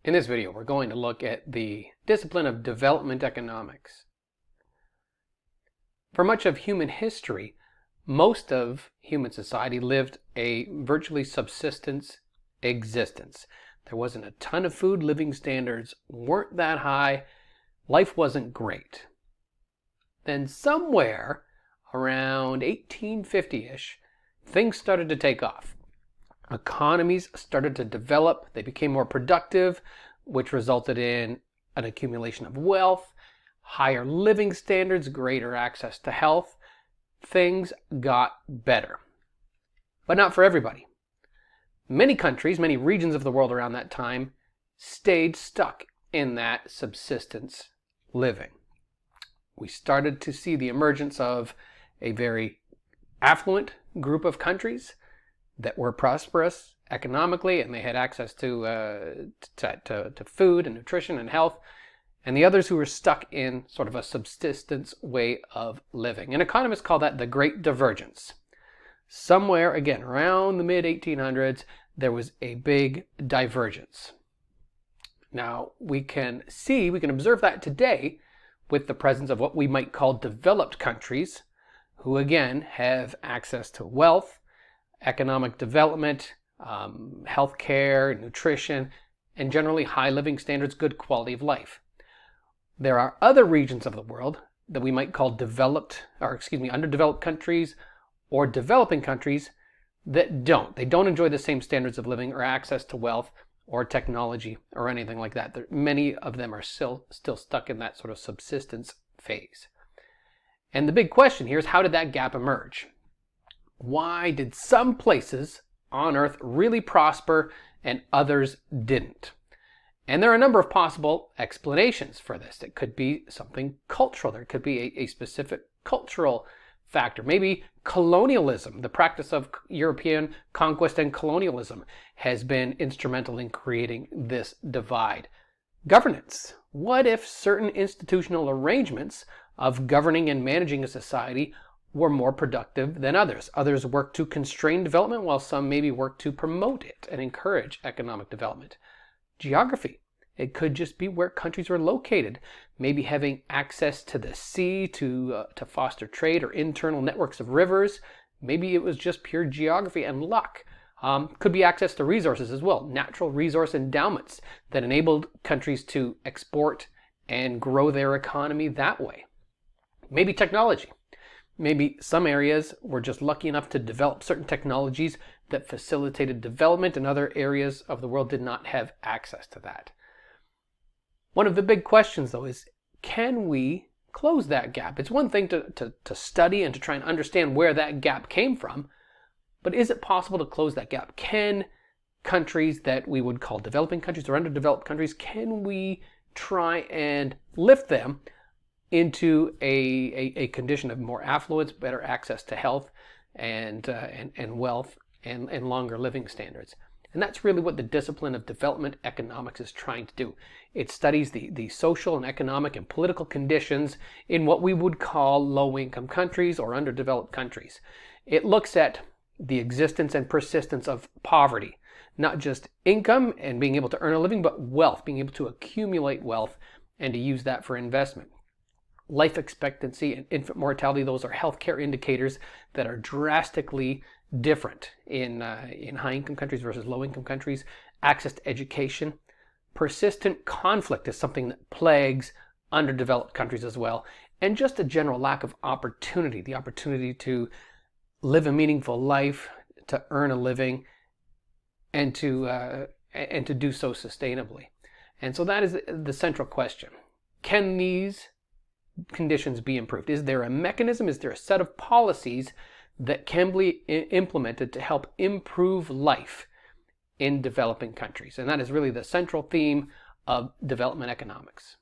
In this video, we're going to look at the discipline of development economics. For much of human history, most of human society lived a virtually subsistence existence. There wasn't a ton of food, living standards weren't that high, life wasn't great. Then somewhere around 1850-ish, things started to take off. Economies started to develop, they became more productive, which resulted in an accumulation of wealth, higher living standards, greater access to health. Things got better. But not for everybody. Many countries, many regions of the world around that time stayed stuck in that subsistence living. We started to see the emergence of a very affluent group of countries that were prosperous economically, and they had access to food and nutrition and health, and the others who were stuck in sort of a subsistence way of living. And economists call that the Great Divergence. Somewhere, again, around the mid-1800s, there was a big divergence. Now, we can observe that today with the presence of what we might call developed countries, who again have access to wealth, economic development, healthcare, nutrition, and generally high living standards, good quality of life. There are other regions of the world that we might call underdeveloped countries or developing countries that don't. They don't enjoy the same standards of living or access to wealth or technology or anything like that. Many of them are still stuck in that sort of subsistence phase. And the big question here is, how did that gap emerge? Why did some places on Earth really prosper and others didn't? And there are a number of possible explanations for this. It could be something cultural. There could be a specific cultural factor. Maybe colonialism, the practice of European conquest and colonialism, has been instrumental in creating this divide. Governance. What if certain institutional arrangements of governing and managing a society were more productive than others? Others work to constrain development, while some maybe work to promote it and encourage economic development. Geography. It could just be where countries were located, maybe having access to the sea to foster trade, or internal networks of rivers. Maybe it was just pure geography and luck. Could be access to resources as well, natural resource endowments that enabled countries to export and grow their economy that way. Maybe technology. Maybe some areas were just lucky enough to develop certain technologies that facilitated development, and other areas of the world did not have access to that. One of the big questions, though, is, can we close that gap? It's one thing to study and to try and understand where that gap came from, but is it possible to close that gap? Can countries that we would call developing countries or underdeveloped countries, can we try and lift them into a condition of more affluence, better access to health and wealth and longer living standards? And that's really what the discipline of development economics is trying to do. It studies the social and economic and political conditions in what we would call low-income countries or underdeveloped countries. It looks at the existence and persistence of poverty, not just income and being able to earn a living, but wealth, being able to accumulate wealth and to use that for investment. Life expectancy and infant mortality, those are healthcare indicators that are drastically different in high-income countries versus low-income countries. Access to education. Persistent conflict is something that plagues underdeveloped countries as well. And just a general lack of opportunity, the opportunity to live a meaningful life, to earn a living, and to do so sustainably. And so that is the central question. Can these conditions be improved? Is there a mechanism? Is there a set of policies that can be implemented to help improve life in developing countries? And that is really the central theme of development economics.